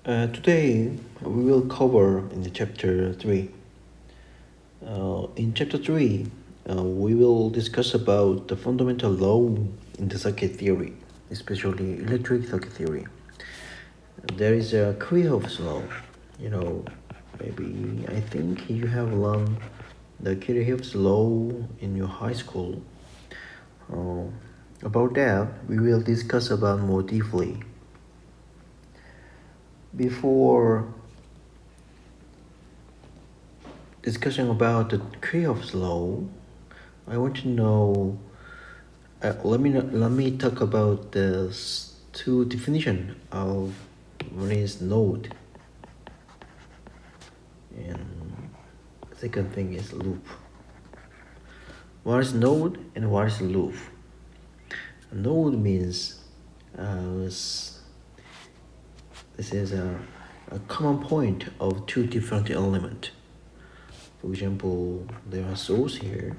Today we will cover in the chapter 3. In chapter 3, we will discuss about the fundamental law in the circuit theory, especially electric circuit theory. There is a Kirchhoff's law. You know, maybe I think you have learned the Kirchhoff's law in your high school. About that, we will discuss about more deeply. Before discussion about the Kirchhoff's law, I want to know. Let me talk about the two definition of one is node, and second thing is loop. What is node and what is loop? A node means this is a common point of two different elements. For example, there are source here,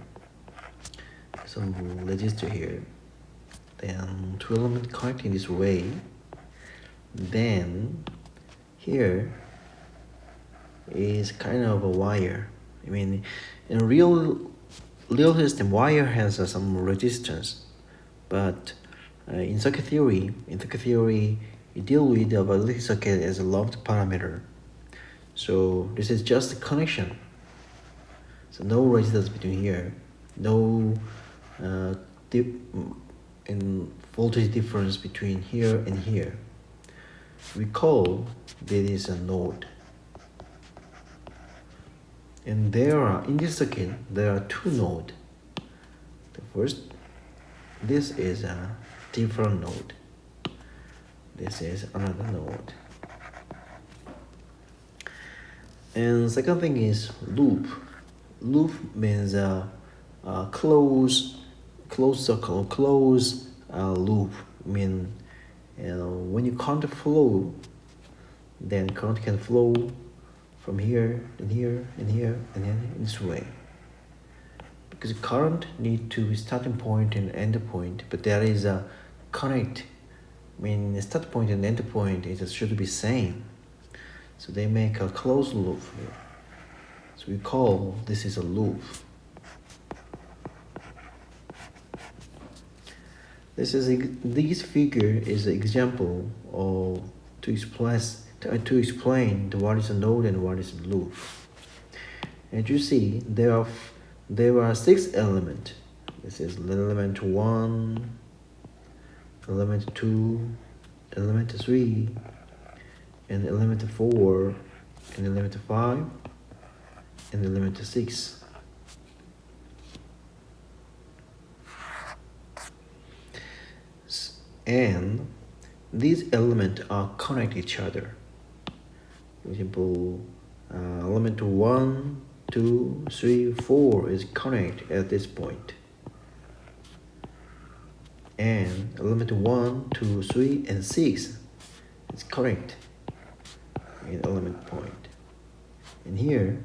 some resistor here, then two elements connecting this way. Then here is kind of a wire. I mean, in a real system, wire has some resistance, but in circuit theory, you deal with the electric circuit as a loved parameter. So this is just a connection. So no resistance between here, no in voltage difference between here and here. We call this is a node. And in this circuit, there are two nodes. The first, this is a different node. This is another node. And second thing is loop. Loop means a closed circle, closed loop. I mean, when you count the flow, then current can flow from here and here and here and then in this way. Because current need to be starting point and end point, but there is a connect. I mean, the start point and end point should be same. So they make a closed loop here. So we call this is a loop. This figure is an example of to explain what is a node and what is a loop. And you see there are 6 elements. This is element 1, element 2, element 3, and element 4, and element 5, and element 6. And these elements are connect each other. For example, element 1, 2, 3, 4 is connect at this point. And element 1, 2, 3, and 6 is connect in element point. And here,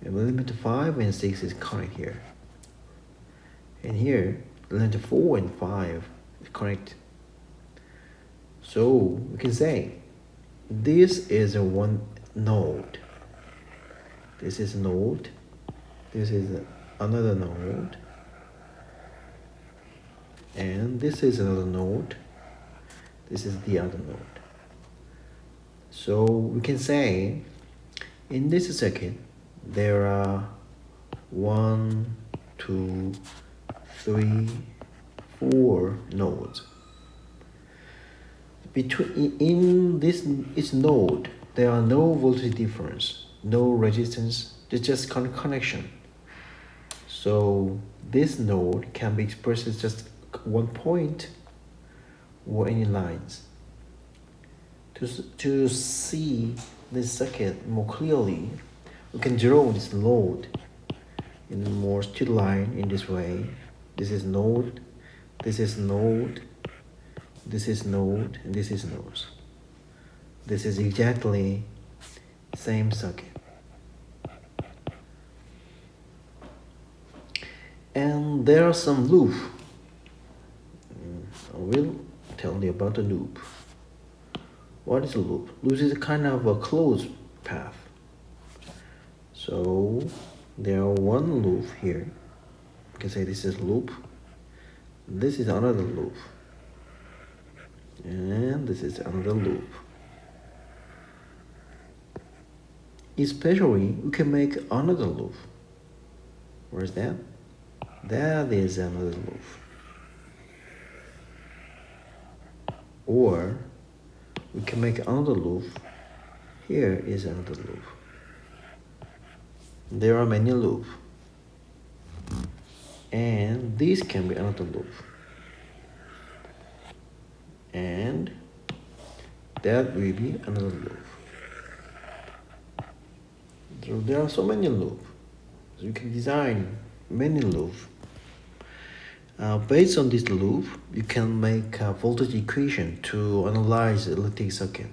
element 5 and 6 is connect here. And here, element 4 and 5 is connect. So we can say this is a one node. This is a node. This is another node. And this is another node. This is the other node. So we can say in this circuit there are 1, 2, 3, 4 nodes. In each node, there are no voltage difference, no resistance, it's just connection. So this node can be expressed as just one point or any lines. To see this circuit more clearly, we can draw this load in a more straight line in this way. This is node, this is node, this is node, and this is node. This is exactly same circuit. And there are some loop. I will tell you about the loop. What is a loop? Loop is a kind of a closed path. So there are one loop here. You can say this is loop. This is another loop. And this is another loop. Especially, we can make another loop. Where's that? That is another loop. Or we can make another loop. Here is another loop. There are many loops. And this can be another loop. And that will be another loop. So there are so many loops. So you can design many loops. Based on this loop, you can make a voltage equation to analyze the electric circuit.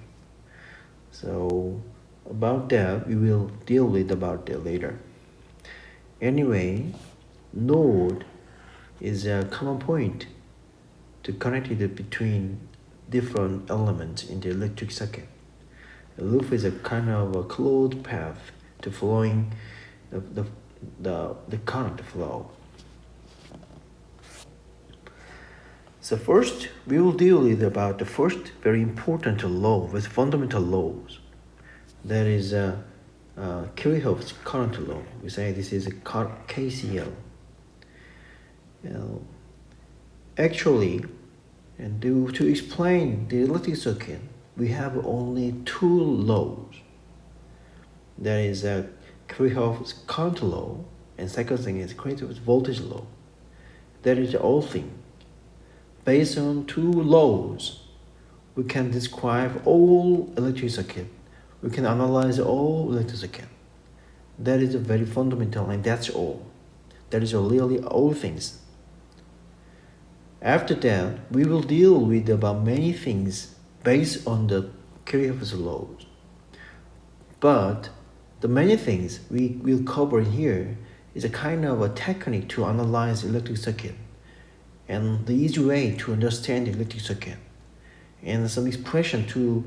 So about that, we will deal with about that later. Anyway, node is a common point to connect it between different elements in the electric circuit. A loop is a kind of a closed path to flowing the current flow. So first, we will deal with about the first very important law with fundamental laws. That is Kirchhoff's current law. We say this is a KCL. Actually, and to explain the electric circuit, we have only two laws. There is a Kirchhoff's current law, and second thing is Kirchhoff's voltage law. That is the whole thing. Based on two laws, we can describe all electric circuit. We can analyze all electric circuit. That is a very fundamental, and that's all. That is really all things. After that, we will deal with about many things based on the Kirchhoff's laws. But the many things we will cover here is a kind of a technique to analyze electric circuit, and the easy way to understand the electric circuit, and some expression to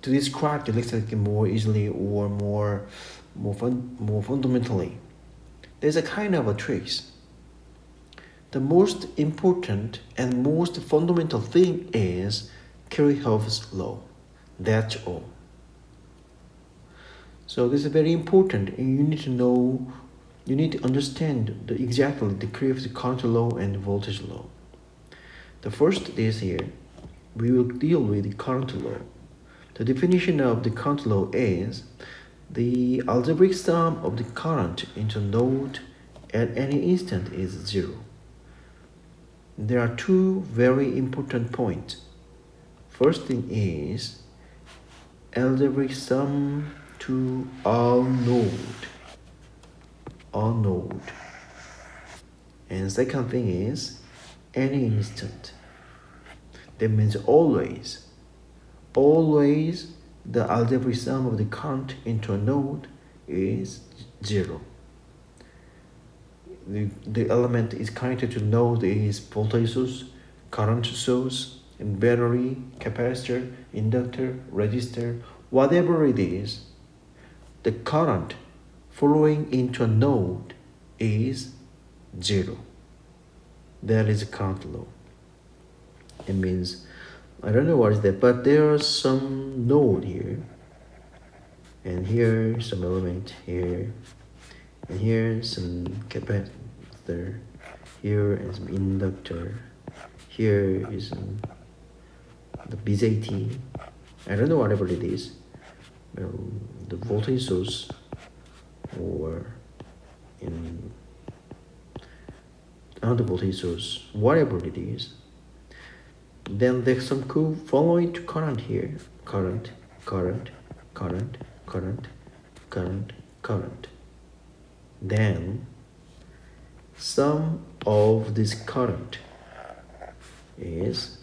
describe the electric circuit more easily or more fundamentally. There's a kind of a tricks. The most important and most fundamental thing is Kirchhoff's law. That's all. So this is very important, and you need to know, you need to understand exactly the Kirchhoff's current law and voltage law. The first is here, we will deal with the current law. The definition of the current law is the algebraic sum of the current into node at any instant is 0. There are two very important points. First thing is algebraic sum to all node. And second thing is any instant. That means always the algebraic sum of the current into a node is 0. The element is connected to node is voltage source, current source, and battery, capacitor, inductor, resistor, whatever it is. The current flowing into a node is 0. That is a current law. It means, I don't know what is that, but there are some node here, and here some element here, and here some capacitor, here is some inductor, here is the BZT, I don't know whatever it is, the voltage source, or in another voltage source, whatever it is. Then there's some following to current here, current. Then sum of this current is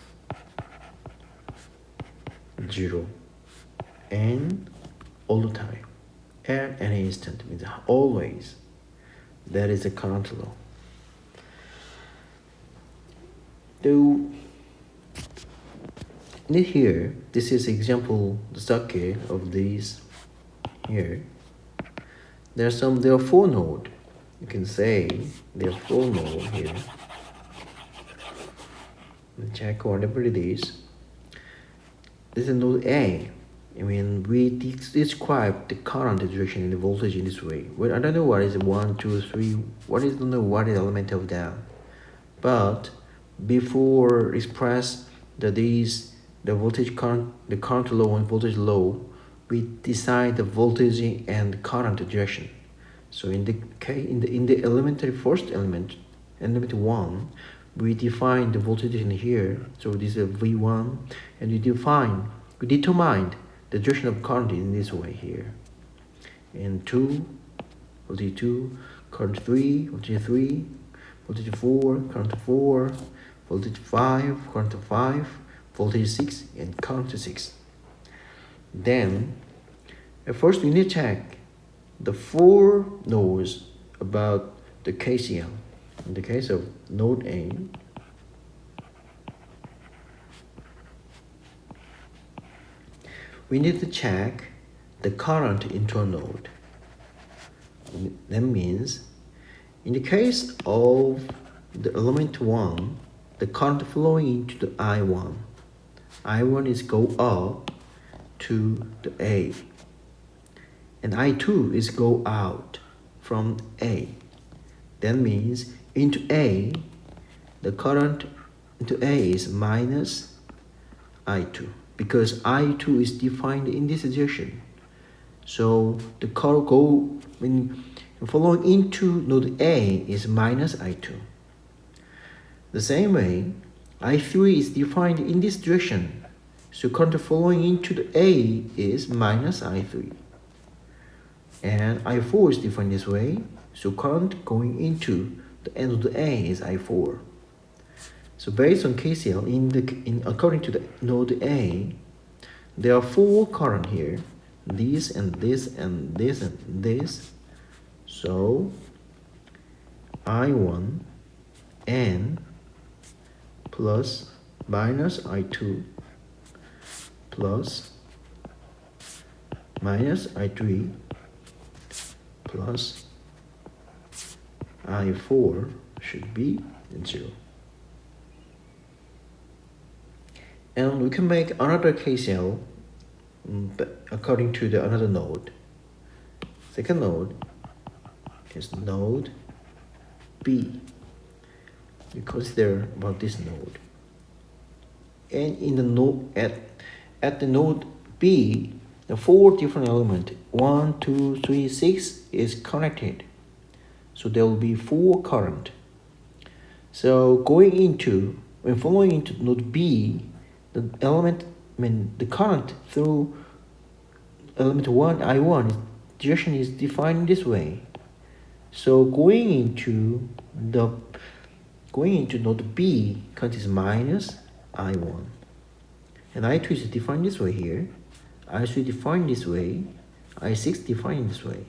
0 and all the time, at any instant, means always. That is the current law. here, this is example the circuit of this here. There are 4 nodes. You can say there are 4 nodes here. Check whatever it is. This is node A. I mean, we describe the current direction and the voltage in this way. Well, I don't know what is 1, 2, 3. What is what is element of that? But before express the voltage current, the current low and voltage low, we decide the voltage and current direction. So in the elementary first element 1, we define the voltage in here. So this is V1, and we determine the direction of current in this way here. And 2, voltage 2, current 3, voltage 3, voltage 4, current 4, voltage 5, current 5, voltage 6, and current 6. Then, at first we need to check the 4 nodes about the KCL. In the case of node A, we need to check the current into a node. That means, in the case of the element 1, the current flowing into the I1. I1 is go up to the A. And I2 is go out from A. That means into A, the current into A is minus I2, because I2 is defined in this direction. So the current when flowing into node A is minus I2. The same way, I3 is defined in this direction. So current flowing into the A is minus I3. And I4 is defined this way. So current going into the end of the A is I4. So based on KCL, according to the node A, there are 4 current here. This and this and this and this. So I1 and plus minus I2 plus minus I3 plus I4 should be 0. And we can make another KCL according to the another node. Second node is node B. We consider about this node. And in the node at the node B, the 4 different elements 1, 2, 3, 6 is connected. So there will be 4 current. So when flowing into node B, the current through element 1, I1, direction is defined this way. So going into node B, current is minus I1. And I2 is defined this way here. I3 defined this way. I6 defined this way.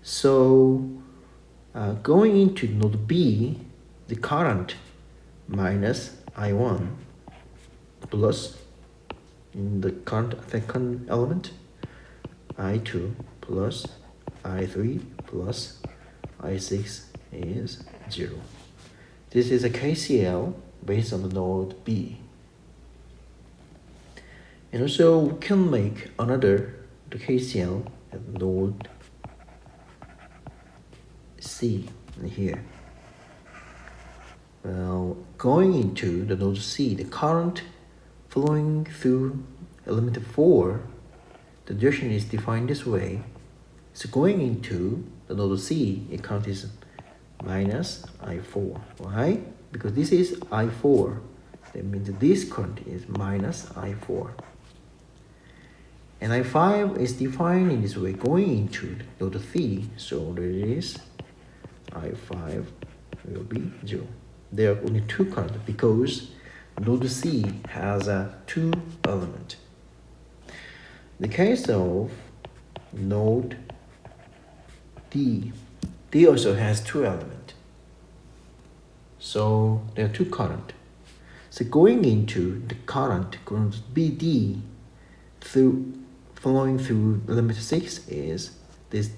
So going into node B, the current minus I1 plus in the current second element I2 plus I3 plus I6 is 0. This is a KCL based on the node B. And also we can make another KCL at node C here. Well, going into the node C, the current flowing through element 4, the direction is defined this way. So going into the node C, the current is minus I4. Why? Because this is I4. That means this current is minus I4. And I5 is defined in this way, going into node C. So there is I5 will be 0. There are only 2 currents because node C has 2 elements. The case of node D also has 2 elements. So there are 2 currents. So going into the current going to BD through flowing through element 6 is this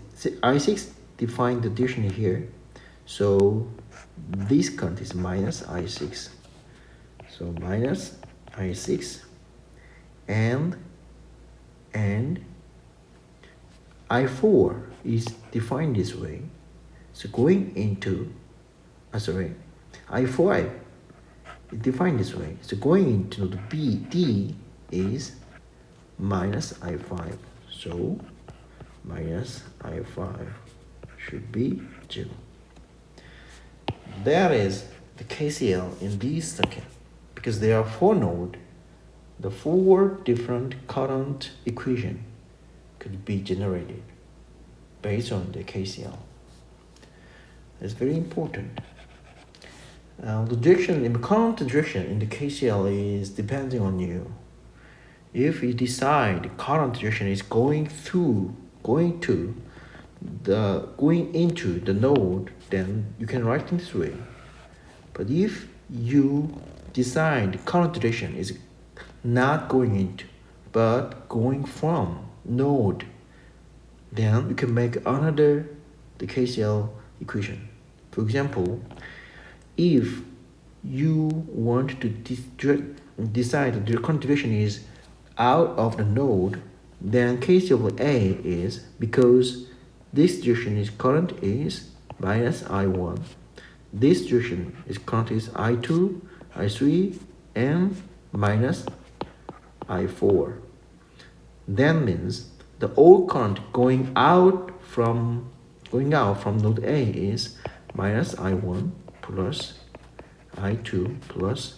I6 define the direction here. So this current is minus I6. So minus I6 and I4 is defined this way. So going into I4 is defined this way. So going into the BD is minus I5. So minus I5 should be 0. That is the KCL in this circuit. Because there are 4 nodes, the 4 different current equation could be generated based on the KCL. It's very important. The direction in the current direction in the KCL is depending on you. If you decide the current direction is going into the node, then you can write it this way. But if you decide the current direction is not going into, but going from node, then you can make another the KCL equation. For example, if you want to decide the current direction is out of the node, then KCL of A is, because this direction is current is minus I1, this direction is current is I2, I3, and minus I4. That means the all current going out from node A is minus I1 plus I2 plus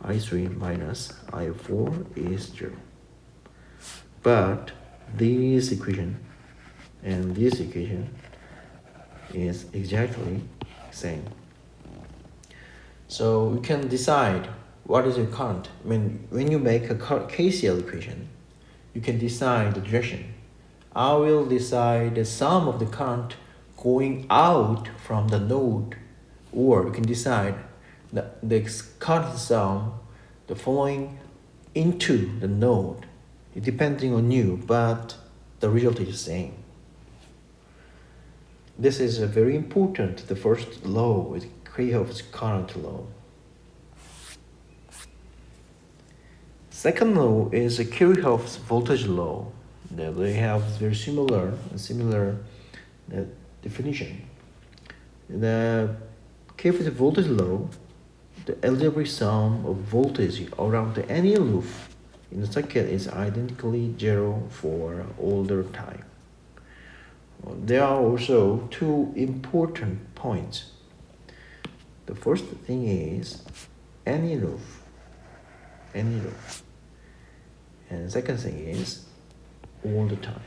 I3 minus I4 is 0. But this equation and this equation is exactly same. So you can decide what is your current. I mean, when you make a KCL equation, you can decide the direction. I will decide the sum of the current going out from the node, or you can decide the current sum the flowing into the node. It depending on you, but the result is the same. This is a very important. The first law is Kirchhoff's current law. Second law is Kirchhoff's voltage law. They have very similar definition. The Kirchhoff's voltage law, the algebraic sum of voltage around any loop in the circuit is identically 0 for all the time. There are also 2 important points. The first thing is any loop. And the second thing is all the time.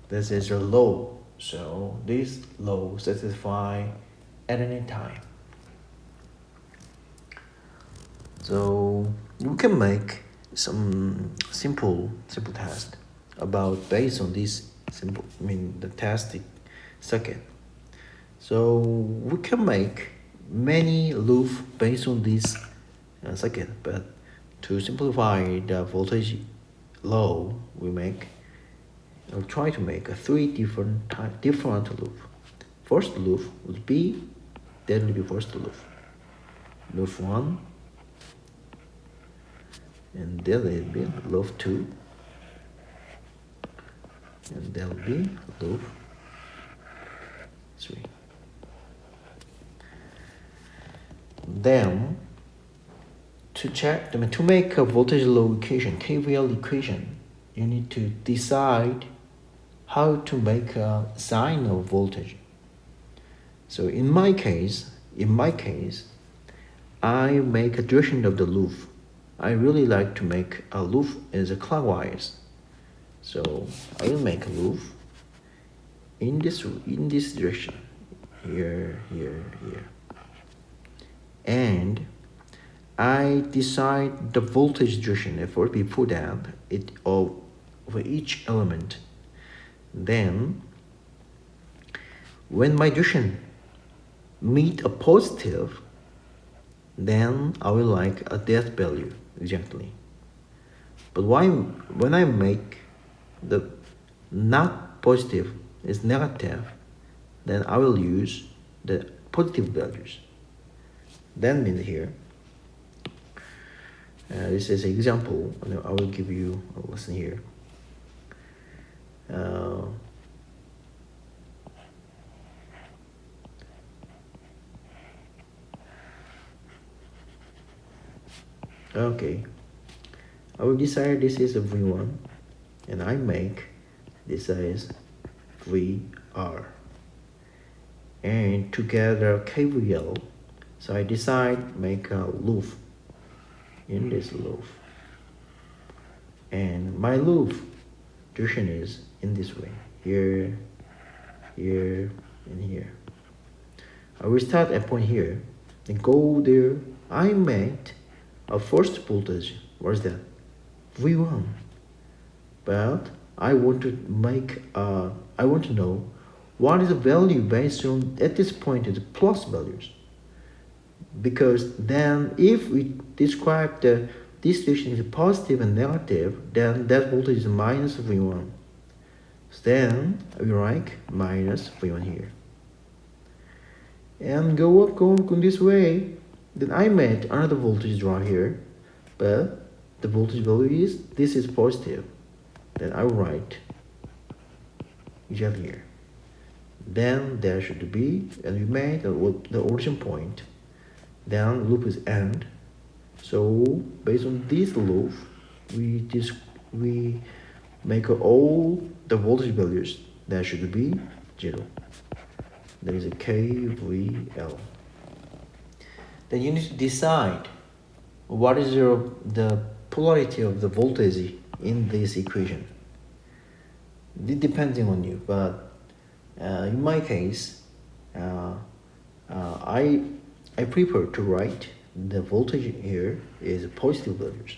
This is a law, so this law satisfies at any time. So we can make some simple test about based on this the test circuit. So we can make many loops based on this circuit, but to simplify the voltage law, we'll try to make 3 different loop. First loop would be first loop. Loop 1, and then will be loop 2, and there will be loop 3. Then to make a voltage law equation, KVL equation, you need to decide how to make a sign of voltage. So in my case, I make a direction of the loop. I really like to make a loop as a clockwise. So I will make a loop in this direction, here. And I decide the voltage direction before that over each element. Then when my direction meet a positive, then I will like a that value exactly. But when I make the not positive is negative, then I will use the positive values. Then means here, this is an example. I will give you a lesson here. Okay, I will decide this is a V1 and I make this as VR and together KVL. So I decide make a loop in this loop, and my loop direction is in this way, here, here, and here. I will start at point here and go there. I made a first voltage. What is that? V1. But I want to make I want to know what is the value based on at this point is plus values, because then if we describe the this situation is positive and negative, then that voltage is minus V1. So then we write minus V1 here. And go this way. Then I made another voltage draw here, but the voltage value is this is positive. Then I will write exactly here. Then there should be, and we made the origin point. Then loop is end. So based on this loop, we make all the voltage values that should be 0. There is a KVL. Then you need to decide what is the polarity of the voltage in this equation. It depending on you, but in my case, I prefer to write the voltage here is positive values.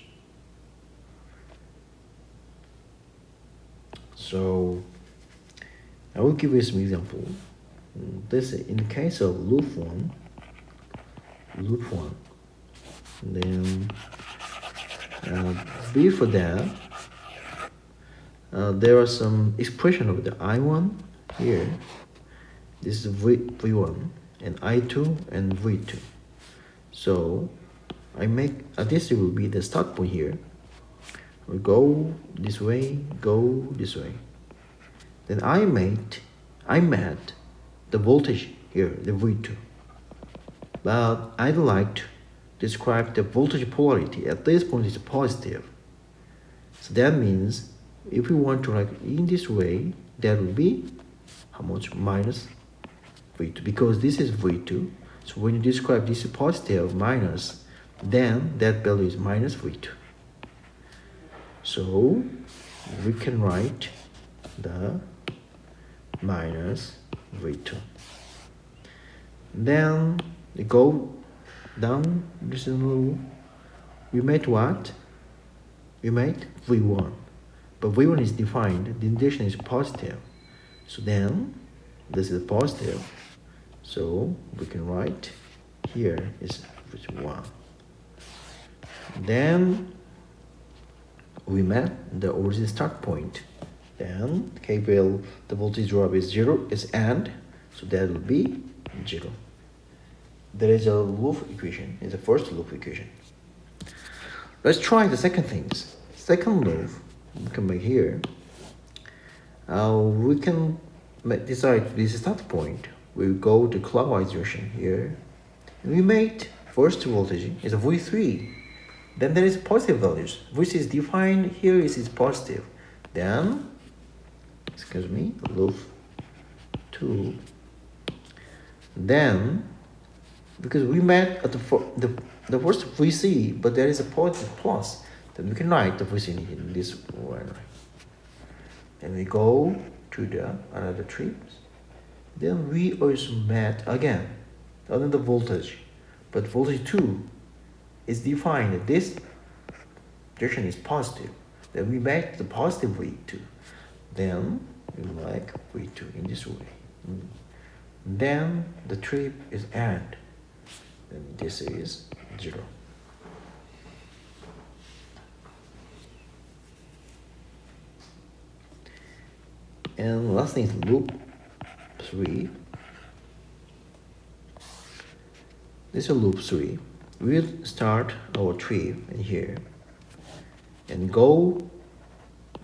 So I will give you some example. This in the case of loop 1, then before that there are some expression of the I1 here. This is V1 and I2 and V2. So I make this will be the start point here. We go this way, go this way. Then I met the voltage here, the V2. But I'd like to describe the voltage polarity. At this point is positive. So that means if we want to write in this way, that will be how much? Minus V2, because this is V2. So when you describe this positive minus, then that value is minus V2. So we can write the minus V2. Then we go down this little, we made what? We made V1. But V1 is defined, the indication is positive. So then this is positive. So we can write here is V1. Then we met the origin start point. Then KVL, the voltage drop is 0, is and, so that will be 0. There is a loop equation, is the first loop equation. Let's try the second things. Second loop, we can make here. We can decide this start point. We go to clockwise direction here. And we made first voltage is a V3. Then there is positive values, which is defined here is positive. Then, excuse me, loop 2. Then, because we met at the first VC, but there is a positive plus, then we can write the VC in this way. Then we go to the another trips. Then we also met again another voltage, but voltage 2 is defined that this direction is positive. Then we make the positive V2. Then we make V2 in this way. Then the trip is end. Then this is 0. And last thing is loop 3. This is loop 3. We'll start our tree in here and go,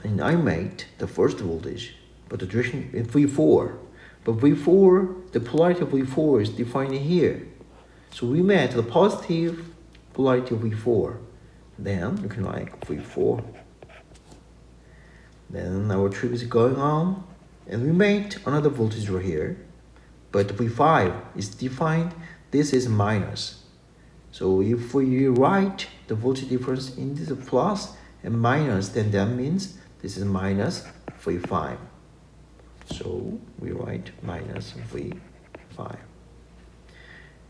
and I made the first voltage, but the direction is V4. But V4, the polarity of V4 is defined here. So we met the positive polarity of V4. Then you can like V4. Then our trip is going on, and we made another voltage right here, but V5 is defined. This is minus. So if we write the voltage difference in this plus and minus, then that means this is minus V5. So we write minus V5.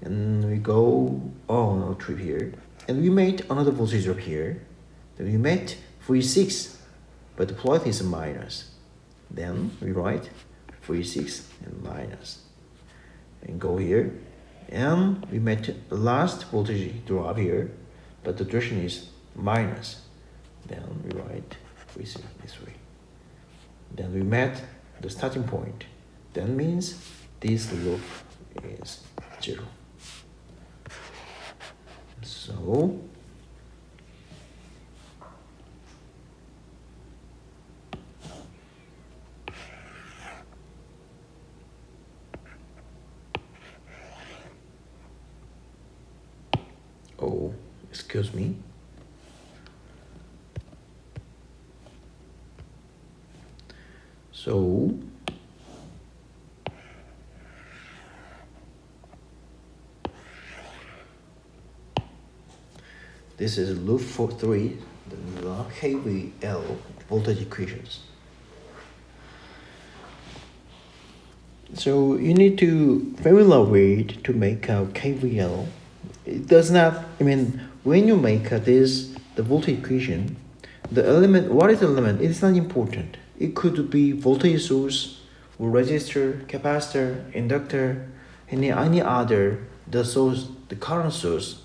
And we go on our trip here, and we made another voltage up here. Then we made V6, but the polarity is minus. Then we write V6 and minus. And go here, and we made the last voltage drop here, but the direction is minus. Then we write V6 this way. Then we met the starting point. That means this loop is 0. So oh, excuse me. So this is loop 3, the KVL voltage equations. So you need to familiarize to make a KVL. It does not, when you make this, the voltage equation, the element, what is the element? It is not important. It could be voltage source, or resistor, capacitor, inductor, any other, the source, the current source,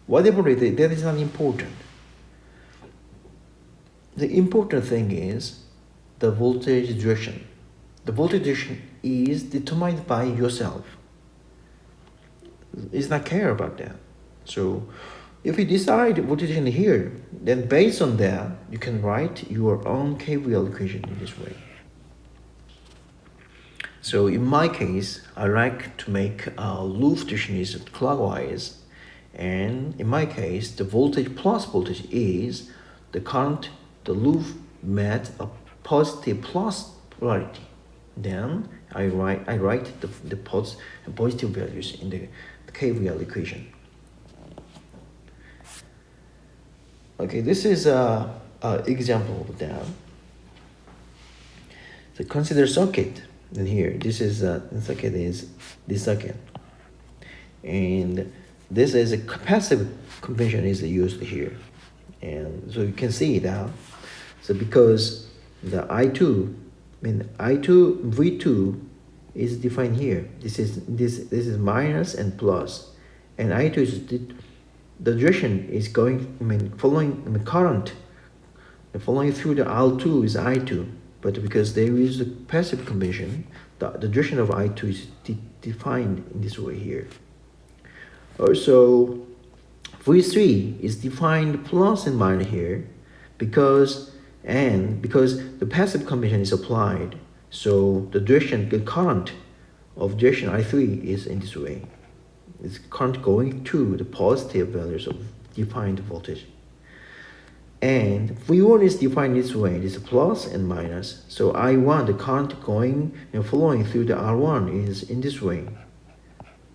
whatever it is, that is not important. The important thing is the voltage direction. The voltage direction is determined by yourself. It's not care about that. So if you decide voltage direction here, then based on that, you can write your own KVL equation in this way. So in my case, I like to make a loop direction is clockwise. And in my case, the voltage plus voltage is the current, the loop met a positive plus polarity. Then I write the positive values in the KVL equation. Okay, this is a example of that. So consider circuit. And here, this is the circuit is this circuit, and this is a capacitive convention is used here, and so you can see that. So because the I2 V2 is defined here. This is minus and plus, and I2 is the direction is going. Following current, following through the L2 is I2. But because there is a passive convention, the direction of I2 is defined in this way here. Also, V3 is defined plus and minus here because the passive convention is applied. So the direction, the current of direction I3 is in this way. It's current going to the positive values of defined voltage. And V1 is defined this way, it is plus and minus. So I1, the current going and flowing through the R1 is in this way.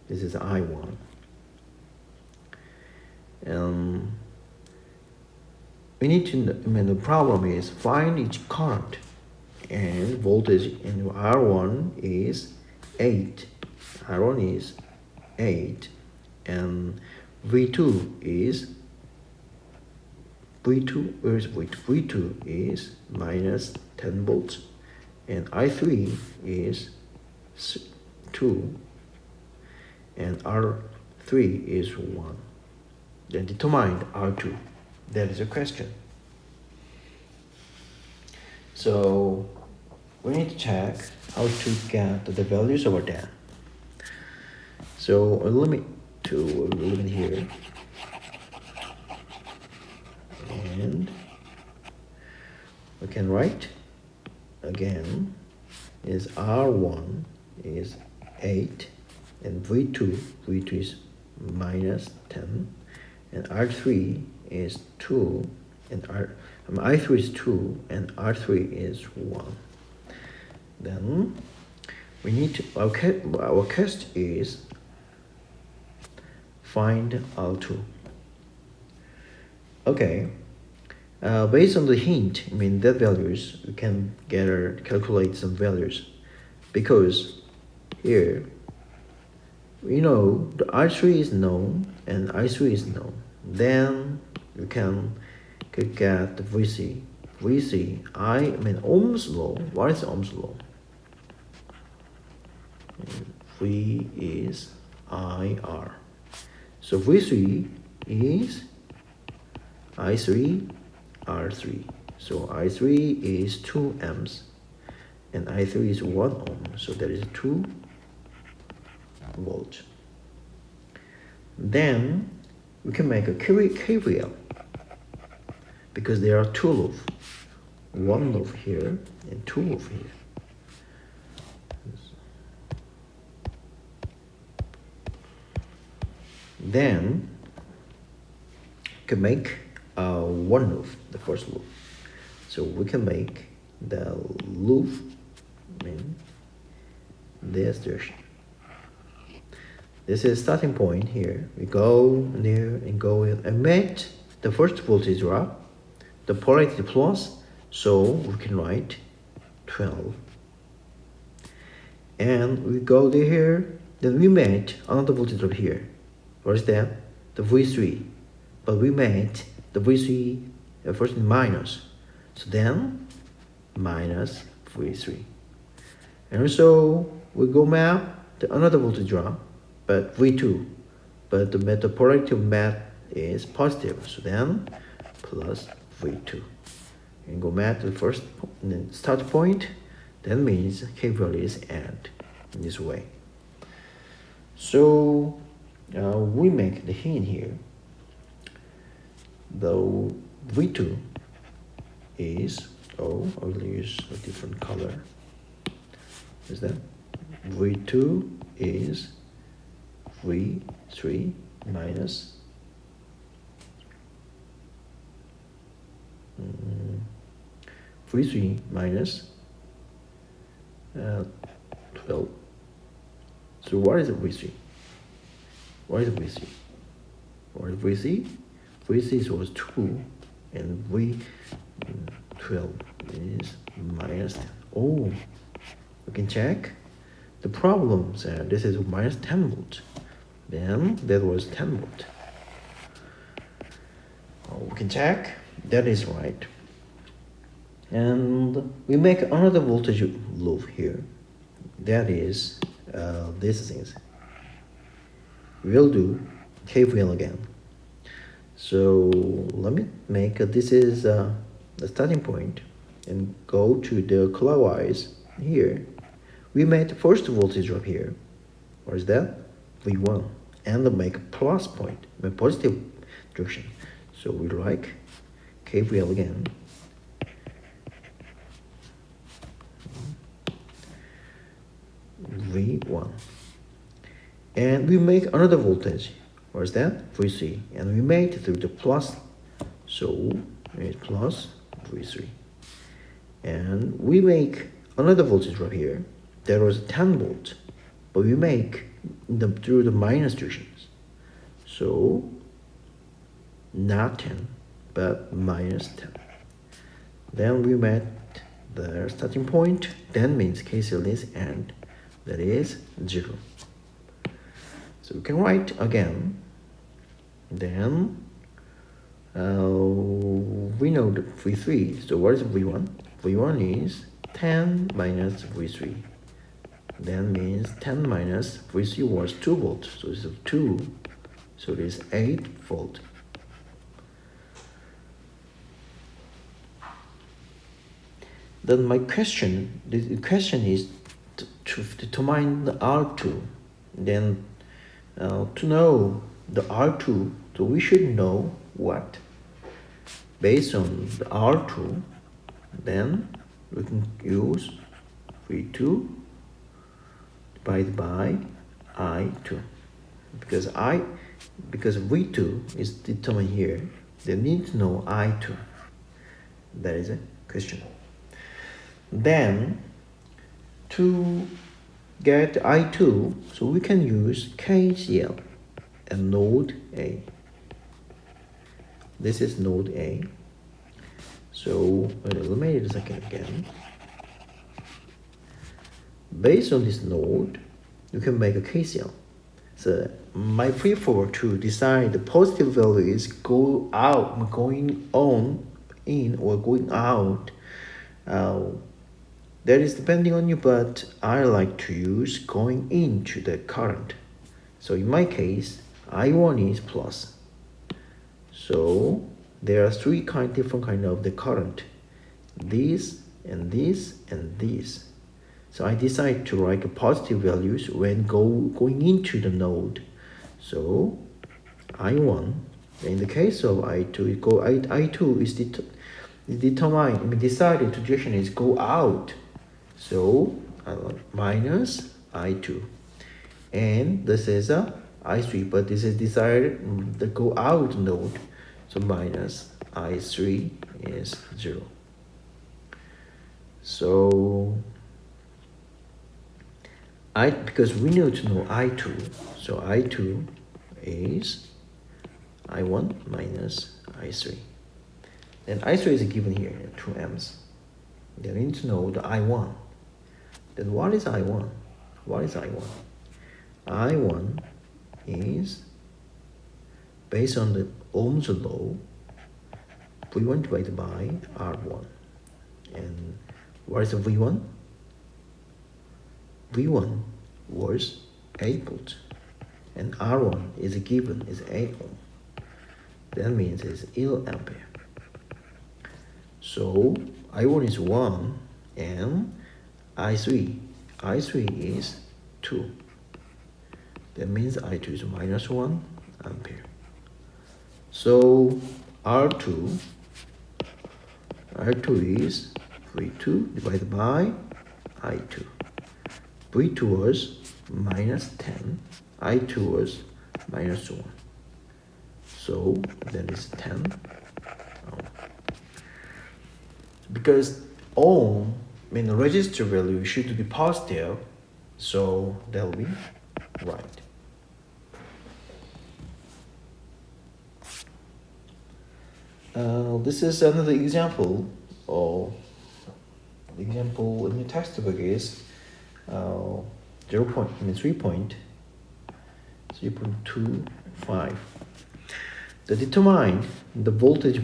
This is I1. We need to know, the problem is find each current, and voltage in R1 is 8. R1 is 8, and V2 is where is V2? V2 is minus 10 volts, and I3 is 2, and R3 is 1. then determine R2. That is a question. So we need to check how to get the values over there. So a limit here, and we can write again is R1 is 8, and V2 is minus 10, and R3 is 2, and I3 is 2, and R3 is 1. Then we need to, our quest is find R2. Okay, based on the hint, that values, we can calculate some values, because here we know the R3 is known and I3 is known. Then you can get the VC. Ohm's law. What is Ohm's law? V is IR. So V3 is I3 R3. So I3 is 2 amps and I3 is 1 ohm. So that is 2 volts. Then we can make a KVL, because there are 2 loops, 1 loop here and 2 loops here. Then we can make 1 loop, the first loop. So we can make the loop in this direction. This is starting point here. We go near and go in and make the first voltage drop, the polarity plus, so we can write 12. And we go here, then we made another voltage drop here. What is that? The V3. But we made the V3 first in minus. So then minus V3. And also we go map to another voltage drop, but V2. But the polarity of math is positive. So then plus V2. And go map to the first start point. That means K value is add in this way. So we make the hint here. Though V2 is, I will use a different color. Is that V2 is V3 minus V3 minus 12. So what is a V3? What is a V3? What is VC? VC was 2 and V12 is minus 10. Oh, we can check the problems. This is minus 10 volts. Then that was 10 volt. We can check. That is right. And we make another voltage loop here. That is these things. We'll do KVL again. So let me make this is the starting point and go to the clockwise here. We made the first voltage drop here. What is that? V1. And make a plus point, a positive direction. So we like KVL again. V1. And we make another voltage. What is that? V3. And we made it through the plus. So it's plus V3. And we make another voltage right here. There was 10 volts. But we make through the minus directions. So not 10, but minus 10. Then we met the starting point. Then means KCL is and that is 0. So we can write again. Then we know the V3. So what is V1? V1 is 10 minus V3. Then means 10 minus V3 was 2 volts. So it's 2. So it is 8 volt. Then my question, the question is to determine the R2. Then to know the R2, so we should know what? Based on the R2, then we can use V2 divided by I2. Because V2 is determined here, they need to know I2. That is a question. Then to get I2, so we can use KCL and node A. This is node A. So let me do this again. Based on this node, you can make a KCL. So my prefer to decide the positive value is going on, in, or going out. That is depending on you, but I like to use going into the current. So in my case, I1 is plus. So there are different kind of the current. This and this and this. So I decide to write positive values when going into the node. So I1, in the case of I2, I2 is decided to direction is go out. So minus I2. And this is a I3, but this is desired the go out node. So minus I3 is 0. So because we need to know I2, so I2 is I1 minus I3. Then I3 is given here, 2 amps. Then we need to know the I1. Then what is I1? What is I1? I1 is based on the Ohm's law, V1 divided by R1. And what is the V1? V1 was 8 volts, and R1 is given is 8 ohm. That means it's 11 ampere. So I1 is 1 and I3 is 2. That means I2 is minus 1 ampere. So R2 is V2 divided by I2. V2 was minus 10, I2 was minus 1. So that is 10 ohm. Because ohm, the resistor value should be positive, so that will be right. This is another example, or the example in the textbook is 3.25. To determine the voltage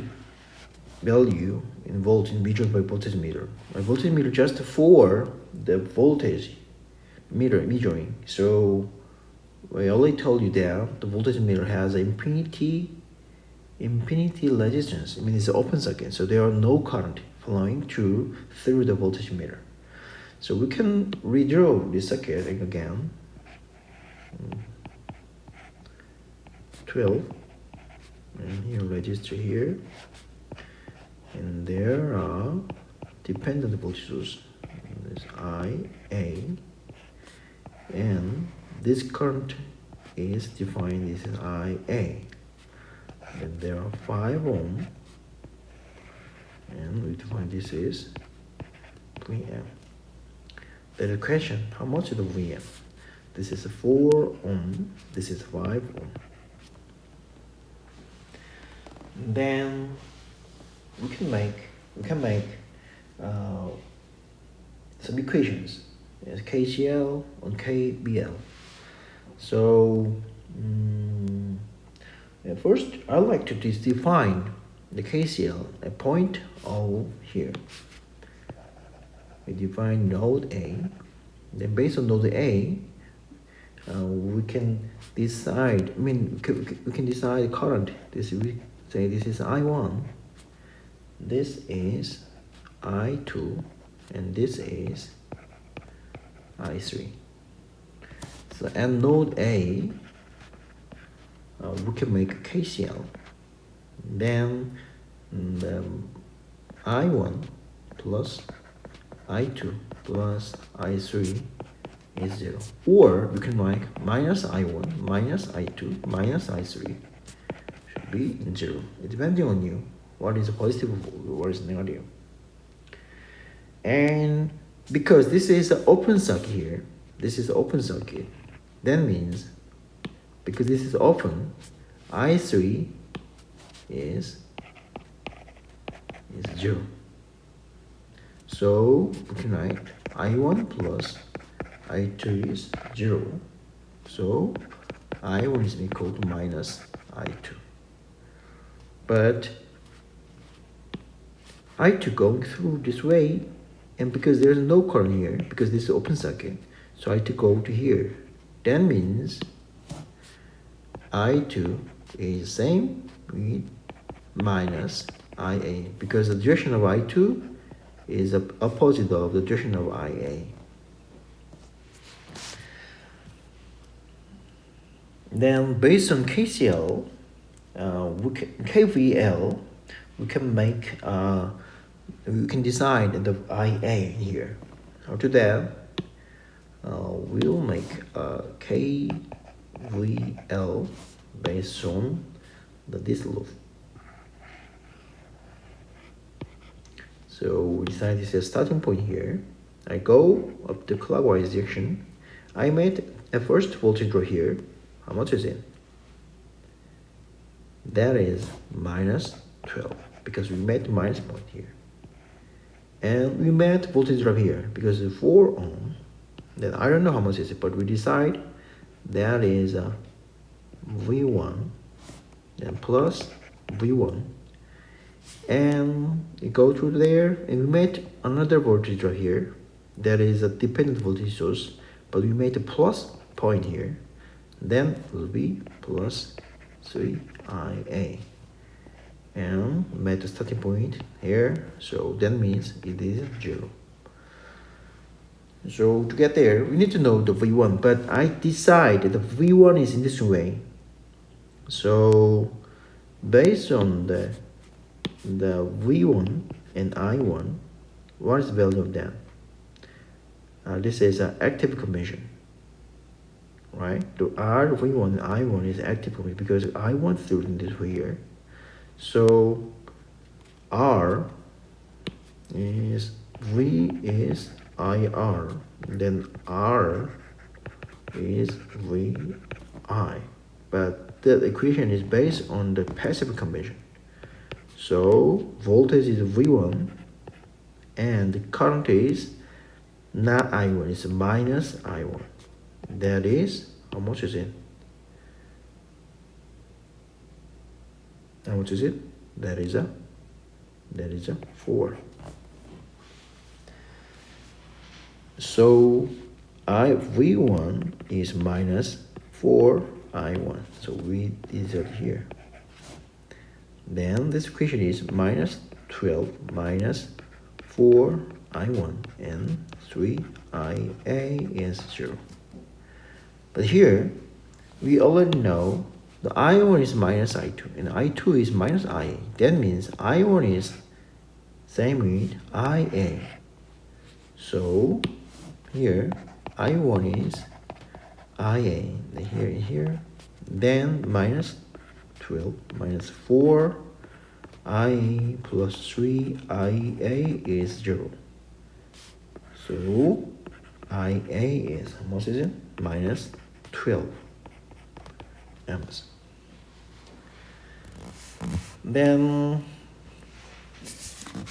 value in volts in measured by voltage meter. My voltage meter just for the voltage meter measuring. So I already told you that the voltage meter has infinity resistance. It's an open circuit, so there are no current flowing through the voltage meter. So we can redraw this circuit again. 12, and here register here, and there are dependent voltage source. This IA, and this current is defined as IA. And there are 5 ohm, and we define this is VM. Then the question, how much is the VM? This is 4 ohm, this is 5 ohm. Then we can make some equations as KCL on KBL. So first, I like to define the KCL at point O here. We define node A. Then based on node A, we can decide. We can decide current. We say this is I1. This is I2, and this is I3. So at node A, we can make KCL. Then I1 plus I2 plus I3 is 0. Or you can write minus I1 minus I2 minus I3 should be 0. It depends on you. What is positive, what is negative. And because this is an open circuit here, this is an open circuit, that means because this is open, I3 is 0. So we can write I1 plus I2 is 0. So I1 is equal to minus I2. But I2 going through this way, and because there's no current here, because this is open circuit, so I2 go to here. That means I2 is same with minus IA, because the direction of I2 is the opposite of the direction of IA. Then based on KCL, KVL, we can make we can decide the IA here. How to that? We'll make KVL based on this loop. So we decide this is a starting point here. I go up the clockwise direction. I made a first voltage drop here. How much is it? That is minus 12, because we made the minus point here. And we made voltage drop here because it's 4 ohm. Then I don't know how much is it, but we decide that is a V1, then plus V1. And we go through there, and we made another voltage drop here. That is a dependent voltage source, but we made a plus point here. Then it will be plus 3IA. And made the starting point here, so that means it is 0. So to get there, we need to know the V1, but I decided the V1 is in this way. So based on the V1 and I1, what is the value of that? This is an active convention, right? The R, V1 and I1 is active convention because I1 through in this way here. So R is V is IR, then R is VI, but the equation is based on the passive convention. So voltage is V1 and the current is not I1, it's minus I1. That is, how much is it? How much is it? That is a 4. So V1 is minus 4I1. So we insert here. Then this equation is minus 12 minus 4I1 and 3IA is 0. But here we already know the I1 is minus I2 and I2 is minus IA. That means I1 is same with IA. So here I1 is IA, here, then minus 12 minus 4 I plus 3 IA is 0. So IA is, how much is it? Minus 12 amps. Then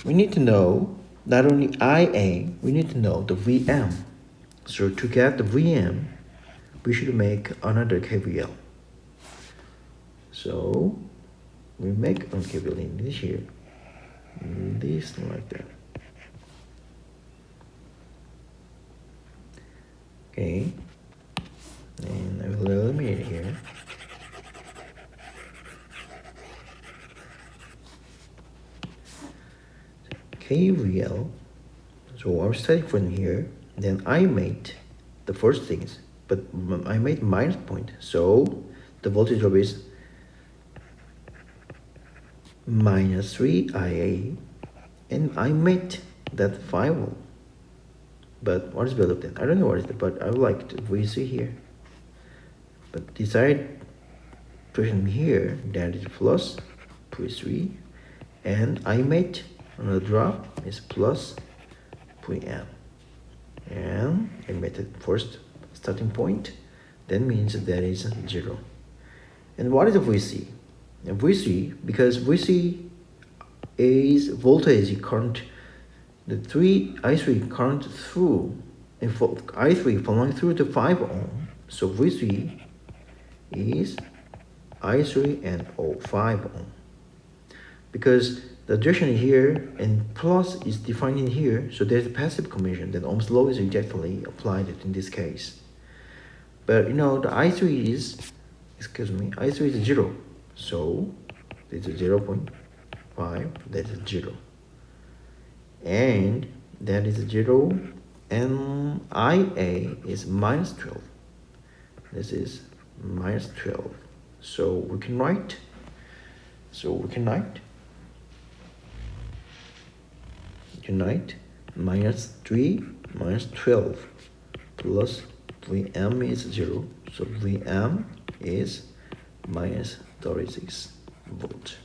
we need to know not only IA, we need to know the VM. So to get the VM, we should make another KVL. So we make a KVL in this here, this like that. Okay, and I will eliminate it here. KVL, so So I'm starting from here, then I made the first things, but I made minus point, so the voltage drop is minus 3 IA, and I made that 5 volt. But what is below then? I don't know what is it, but I would like to VC here. But decide position here, that is plus 0.3, and I made another drop is plus 0.m, and I made the first starting point. That means that is 0. And what is a VC? A VC, because VC is voltage current, the I3 current through, and for I3 following through to 5 ohm. So VC is I3 and 5 ohm. Because the direction here and plus is defined in here, so there's a passive conversion, then Ohm's law is exactly applied in this case. But you know, the I3 is, I3 is 0. So this is 0.5, that is 0. And that is 0, and IA is minus 12. This is minus 12. So we can write, minus 3 minus 12 plus Vm is 0. So Vm is minus 36 volt.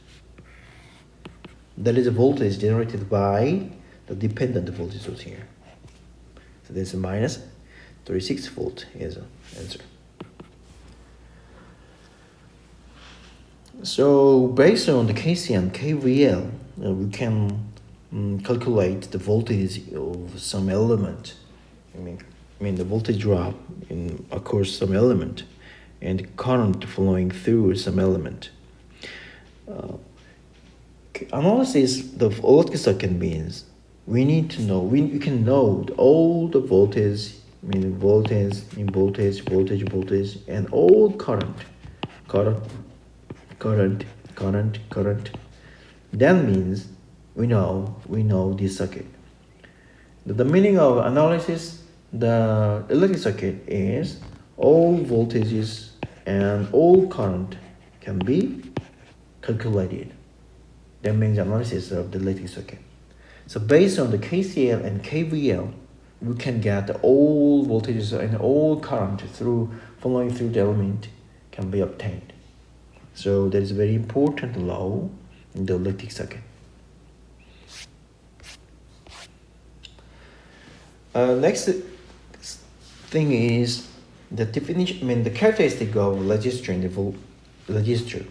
That is a voltage generated by the dependent voltage source here. So this is minus 36 volt is the answer. So based on the KC and KVL, we can calculate the voltage of some element. I mean the voltage drop in occurs some element, and current flowing through some element. Analysis the electric circuit means we need to know, we can know all the voltage, voltage, and all current. That means we know this circuit. The meaning of analysis the electric circuit is all voltages and all current can be calculated. That means analysis of the electric circuit. So based on the KCL and KVL, we can get all voltages and all current flowing through the element can be obtained. So that is a very important law in the electric circuit. Next thing is the definition, the characteristic of resistor and the resistor.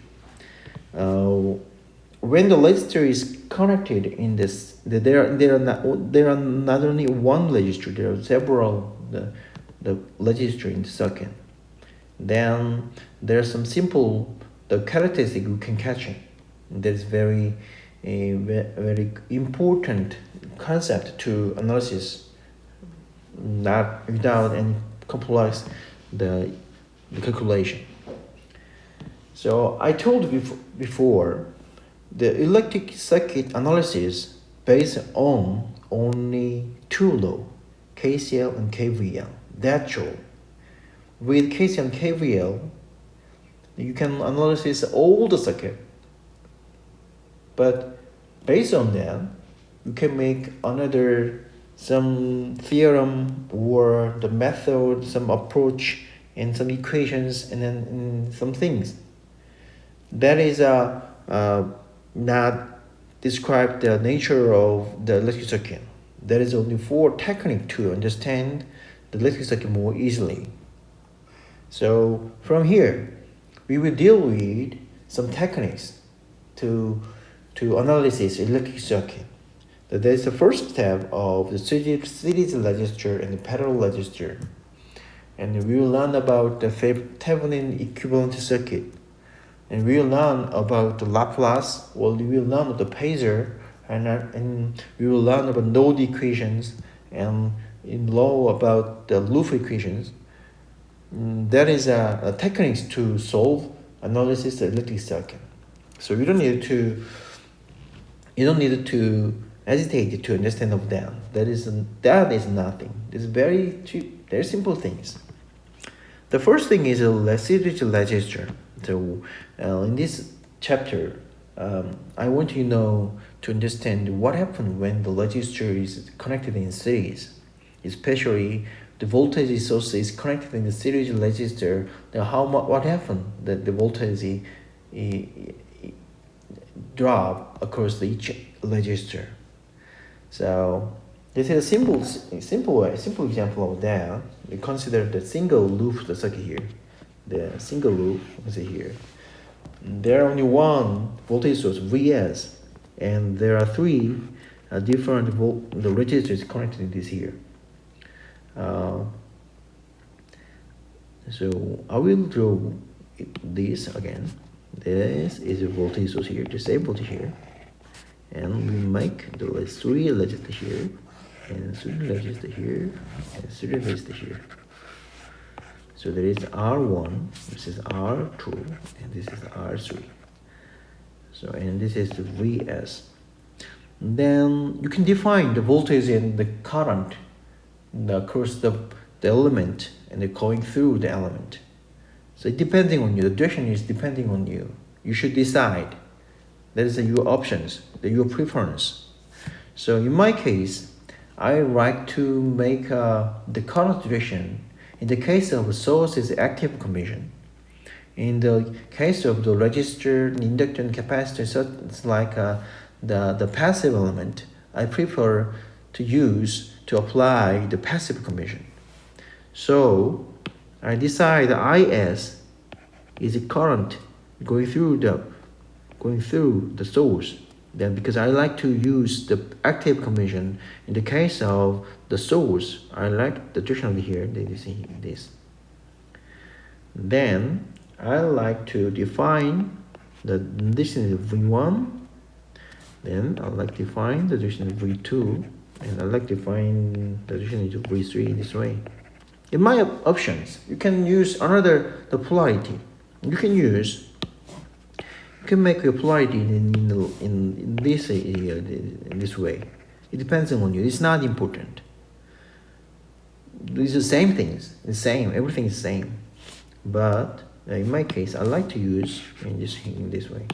When the resistor is connected in this, there are not only one resistor, there are several the resistor in the circuit. Then there are some simple the characteristic we can catch it. That is very important concept to analysis, not without any complex the calculation. So I told you before, the electric circuit analysis based on only two laws, KCL and KVL. That's all. With KCL and KVL, you can analyze all the circuit. But based on that, you can make some theorem or the method, some approach, and some equations, and then some things. That is not describe the nature of the electric circuit. There is only 4 techniques to understand the electric circuit more easily. So from here, we will deal with some techniques to analyze electric circuit. That is the first step of the series resistor and the parallel resistor. And we will learn about the Thevenin equivalent circuit. And we will learn about the Laplace, or we will learn about the Phasor, and we will learn about node equations, and in law about the loop equations. That is a techniques to solve analysis of electric circuit. So you don't need to hesitate to understand of that. That is nothing. It's very cheap, very simple things. The first thing is a series register. So in this chapter, I want you know to understand what happens when the register is connected in series, especially the voltage source is connected in the series register. Then what happened that the voltage drop across each register. So this is a simple example of that. We consider the single loop the circuit here. The single loop, let's see here. There are only one voltage source Vs, and there are three different the registers connected in this here. So I will draw this again. This is a voltage source here, the same voltage here, and we make the three resistors here, and three resistors here, and three resistors here. So there is R1, this is R2, and this is R3. So, and this is the Vs. Then you can define the voltage and the current across the element and going through the element. So depending on you, the direction is depending on you. You should decide. That is your options, your preference. So in my case, I like to make the current direction. In the case of source is active condition. In the case of the resistor, inductor, and capacitor, so it's like the passive element. I prefer to apply the passive condition. So I decide IS is a current going through the source. Then because I like to use the active condition in the case of the source, I like the direction over here. This. Then I like to define the direction of V1. Then I like to define the direction of V2, and I like to define the direction of V3 this way. In my options, you can use the polarity. You can make your polarity in this area in this way. It depends on you. It's not important. These are the same things. The same. Everything is the same. But in my case, I like to use in this way.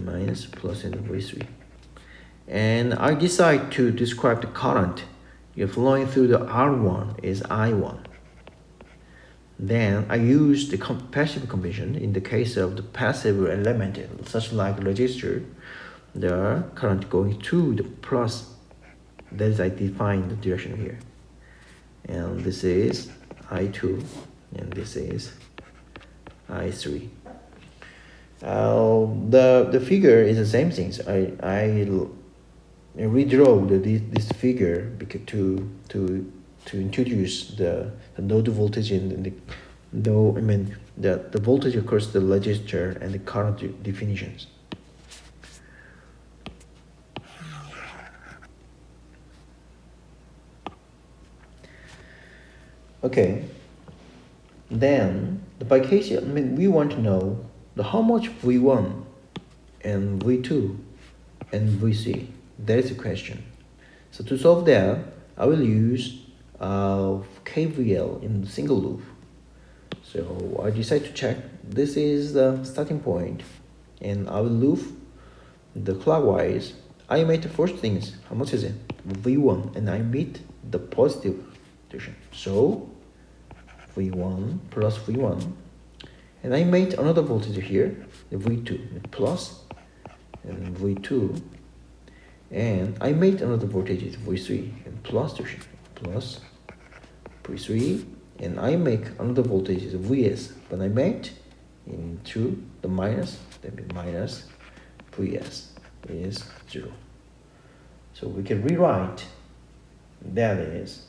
Minus, plus, and V3. And I decide to describe the current flowing through the R1 is I1. Then I use the passive condition in the case of the passive element, such like resistor, the current going to the plus. That is, I define the direction here. And this is I2, and this is I3. The figure is the same things. I redraw this figure because to introduce the node voltage and the voltage across the resistor and the current definitions. Okay. Then the bication, we want to know how much V1 and V2 and VC. That is the question. So to solve that, I will use KVL in single loop. So I decide to check. This is the starting point, and I will loop the clockwise. I made the first things. How much is it? V1, and I meet the positive direction. So V1 plus V1, and I made another voltage here, the V2 plus, and V2, and I made another voltage V3 and plus direction, plus V3, and I make another voltage Vs, but I made into the minus, that means minus Vs is 0. So we can rewrite that is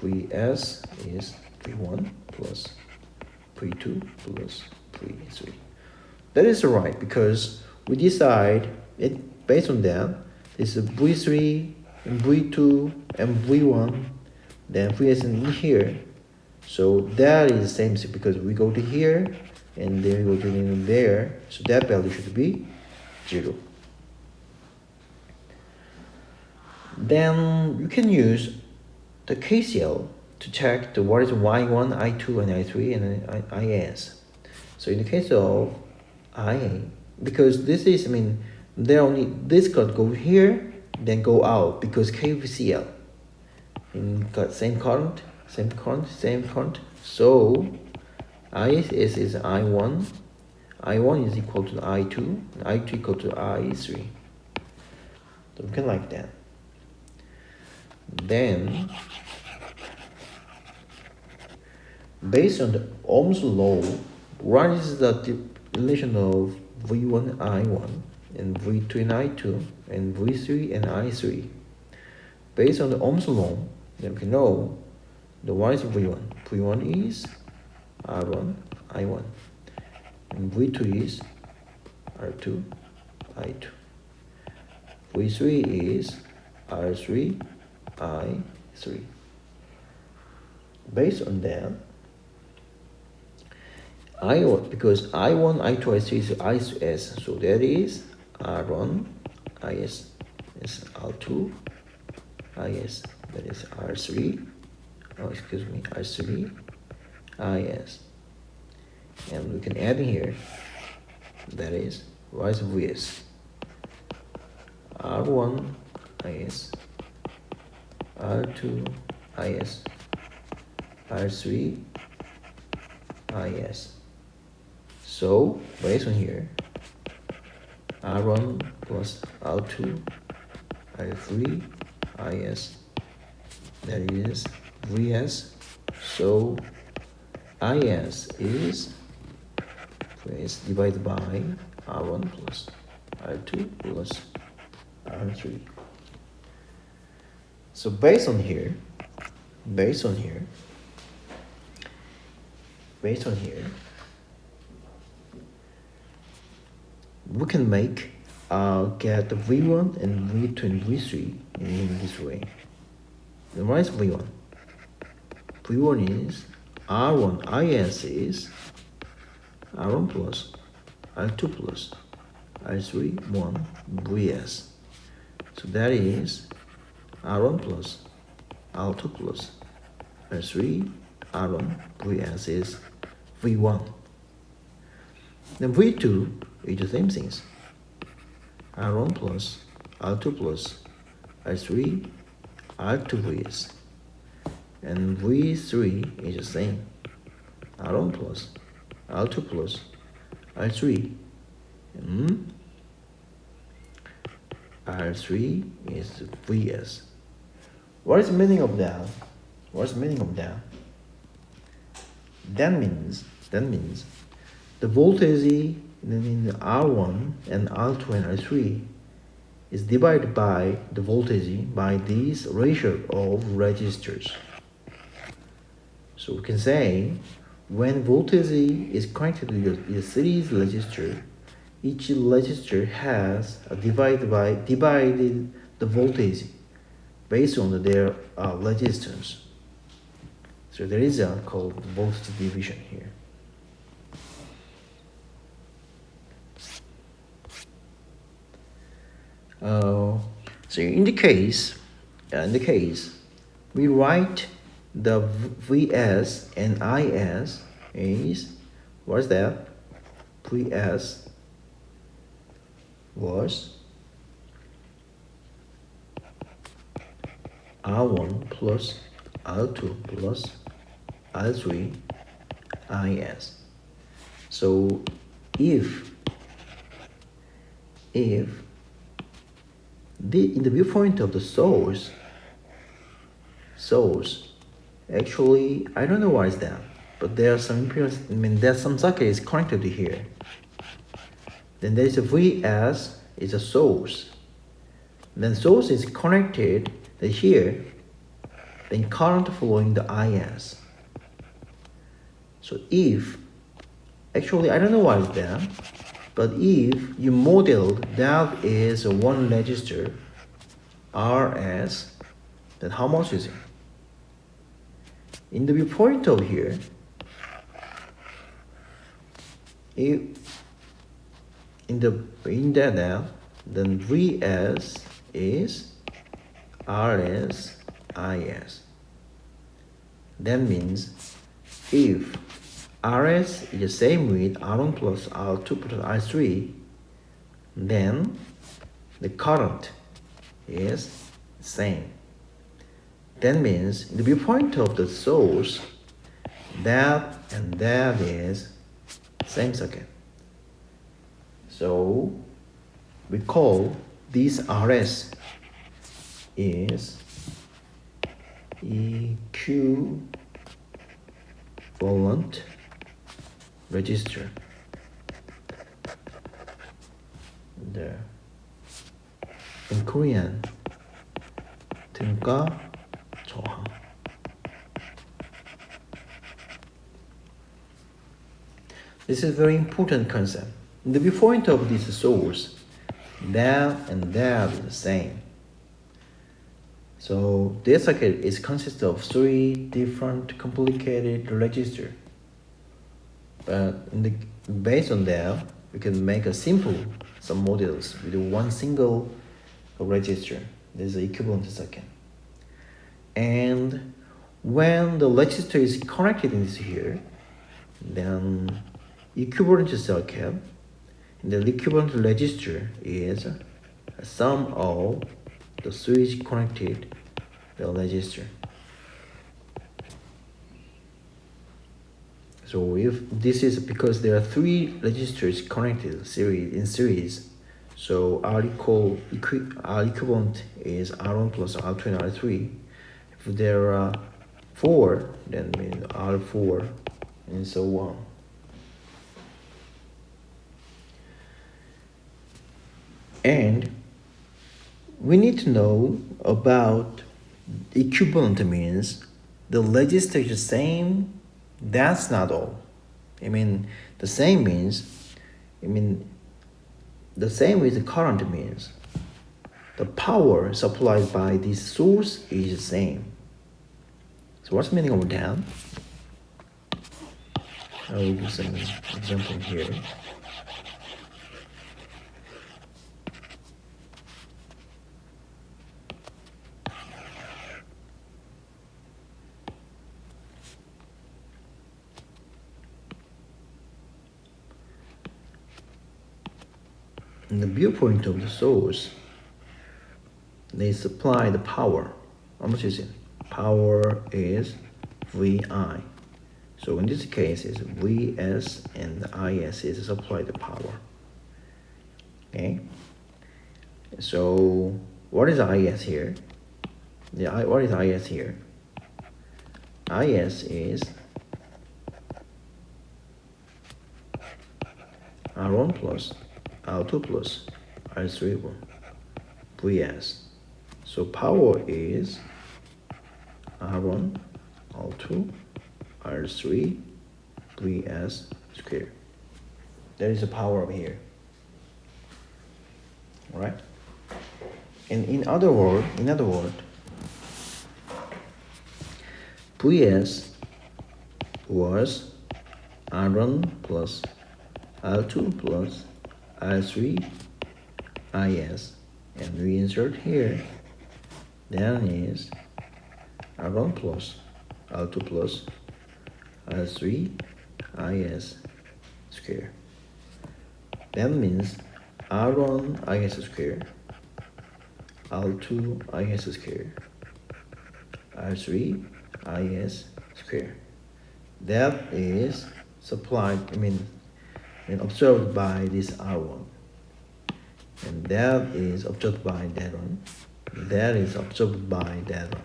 Vs is V1 plus V2 plus V3. That is right, because we decide it based on that. This is V3 and V2 and V1, then Vs in here. So that is the same thing, because we go to here and then we go to there. So that value should be 0. Then you can use the KCL to check the what is y1, I2, and I3 and IS. So in the case of IA, because this is, there only this could go here, then go out because KVCL in same current, same current, same current. So IS is I1, I1 is equal to I2, and I2 equal to I3. So we can like that. Then, based on the Ohm's law, what is the relation of V1 I1 and V2 and I2 and V3 and I3? Based on the Ohm's law, then we can know the what is V1. V1 is R1 I1 and V2 is R2 I2. V3 is R3 I3. Based on that, I1, because I1, I2, I3 is IS, so that is R1 IS is R2 IS, that is R3, R3 IS. And we can add in here, that is what is VS? R1 IS, R2 IS, R3 IS. So based on here, R1 plus R2 R3 IS, that is VS. So IS is divided by R1 plus R2 plus R3. So based on here, we can get the V1 and V2 and V3 in this way. Then what is V1? V1 is R1 IS is R1 plus R2 plus R3 1 VS. So that is R1 plus R2 plus R3 R1 VS is V1. Then V2 is the same things. R1 plus R2 plus R3 R2 VS. And V3 is the same. R1 plus R2 plus R3. R3 is VS. What is the meaning of that? That means the voltage in R1 and R2 and R3 is divided by the voltage by this ratio of resistors. So we can say when voltage is connected to a series resistor, each resistor has divided the voltage based on their resistance. So there is a called voltage division here. So in the case, we write the VS and IS is, what's that? VS was R1 plus R2 plus R3 IS. So if in the viewpoint of the source, actually, I don't know why is that, but there are some impedance, there's some circuit is connected to here. Then there is a VS is a source. Then source is connected here, then current flowing the IS. So if, actually I don't know why is that, but if you model that is a one resistor RS, then how much is it? In the viewpoint of here, if in that then VS is RS, IS. That means if RS is the same with R1 plus R2 plus R3, then the current is same. That means the viewpoint of the source, that and that is same circuit. So we call this RS is equivalent resistor. In Korean, 등가 저항. This is a very important concept. The viewpoint of this source, that and that is the same. So this circuit is consists of 3 different complicated resistors. But based on that, we can make a simple some models with one single resistor. This is the equivalent circuit. And when the resistor is connected in this here, then equivalent circuit, the equivalent resistor is a sum of the switch connected the resistor. So if this is because there are 3 resistors connected in series, so R equivalent is R1 plus R2 and R3. If there are 4, then means R4 and so on. And we need to know about equivalent means the resistor is the same. That's not all. The same means, the same with the current means the power supplied by this source is the same. So what's the meaning of that? I will give some example here. In the viewpoint of the source, they supply the power. How much is it? Power is VI. So in this case, it's Vs and the Is is supply the power. Okay. So what is Is here? What is Is here? Is is R1 plus R2 plus R3 Vs. So power is R1, R2, R3, Vs squared. That is the power over here. Alright? And in other word, Vs was R1 plus R2 plus R3 Is, and we insert here, then is R1 plus R2 plus R3 Is square. That means R1 Is square, R2 Is square, R3 Is square. That is supplied, and observed by this R1. And that is observed by that one. That is observed by that one.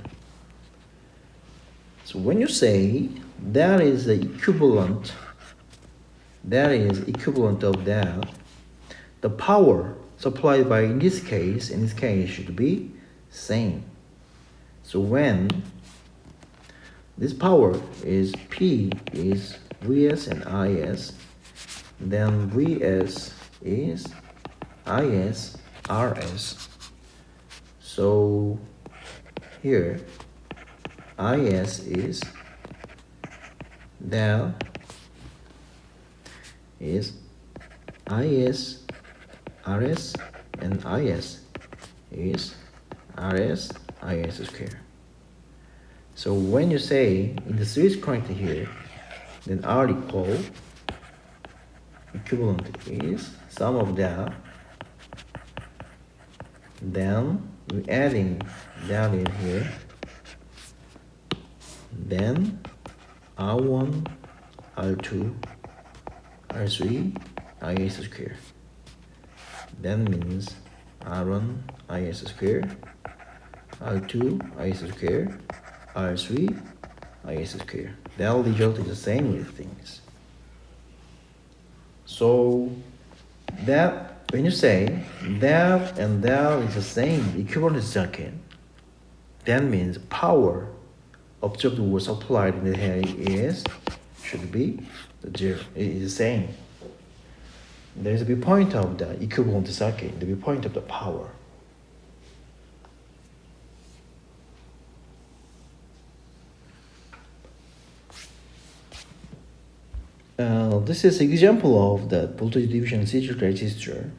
So when you say that is the equivalent, of that, the power supplied by in this case should be same. So when this power is P is Vs and Is, then Vs is Is Rs. So here Is is del is Is Rs, and Is is Rs is square. So when you say in the series current here, then R equal equivalent is sum of that. Then we're adding that in here. Then R1, R2, R3, is square. That means R1 is square, R2 is square, R3 is square. That result is the same with things. So that when you say that and that is the same equivalent circuit, that means power observed or supplied in the hair should be the zero. It is the same. There is a point of the equivalent circuit, the point of the power. This is an example of the voltage division digital resistor.